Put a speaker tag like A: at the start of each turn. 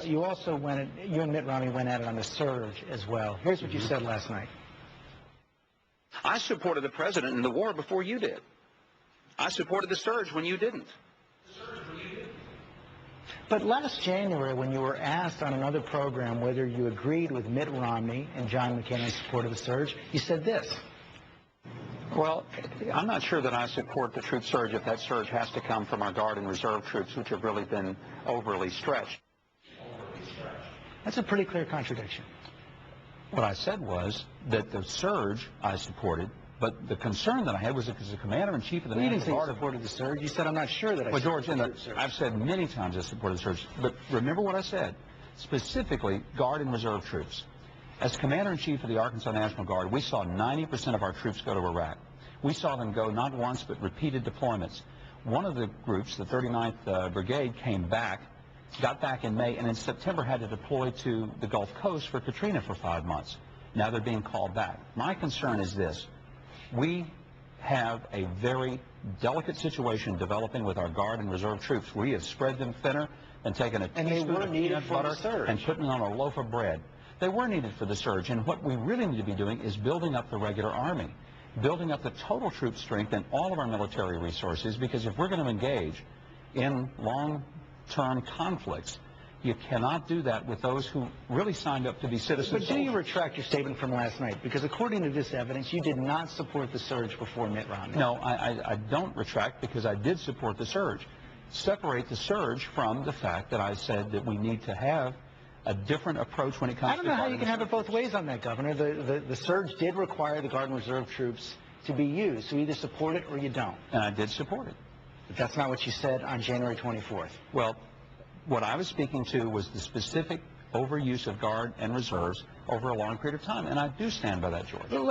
A: you also you and Mitt Romney went at it on the surge as well. Here's what you said last night.
B: I supported the president in the war before you did. I supported the surge when you didn't.
A: But last January, when you were asked on another program whether you agreed with Mitt Romney and John McCain in support of the surge, you said this.
B: Well, I'm not sure that I support the troop surge if that surge has to come from our Guard and Reserve troops, which have really been overly stretched.
A: That's a pretty clear contradiction.
C: What I said was that the surge I supported, but the concern that I had was that as the commander-in-chief of the National Guard...
A: You didn't say you supported the surge. You said, I'm not sure that I
C: supported
A: the surge.
C: I've said many times I supported the surge. But remember what I said, specifically Guard and Reserve troops. As commander-in-chief of the Arkansas National Guard, we saw 90% of our troops go to Iraq. We saw them go not once, but repeated deployments. One of the groups, the 39th Brigade, came back, got back in May, and in September had to deploy to the Gulf Coast for Katrina for 5 months. Now they're being called back. My concern is this. We have a very delicate situation developing with our Guard and Reserve troops. We have spread them thinner and taken a teaspoon of peanut butter and put them on a loaf of bread. They were needed for the surge, and what we really need to be doing is building up the regular Army, building up the total troop strength and all of our military resources, because if we're going to engage in long-term conflicts, you cannot do that with those who really signed up to be citizens.
A: But do you retract your statement from last night? Because according to this evidence, you did not support the surge before Mitt Romney.
C: No, I don't retract, because I did support the surge. Separate the surge from the fact that I said that we need to have a different approach when it comes to...
A: I don't know how you can have it both ways on that, Governor. The surge did require the Guard and Reserve troops to be used. So you either support it or you don't.
C: And I did support it.
A: But that's not what you said on January 24th.
C: Well, what I was speaking to was the specific overuse of Guard and Reserves over a long period of time. And I do stand by that, George.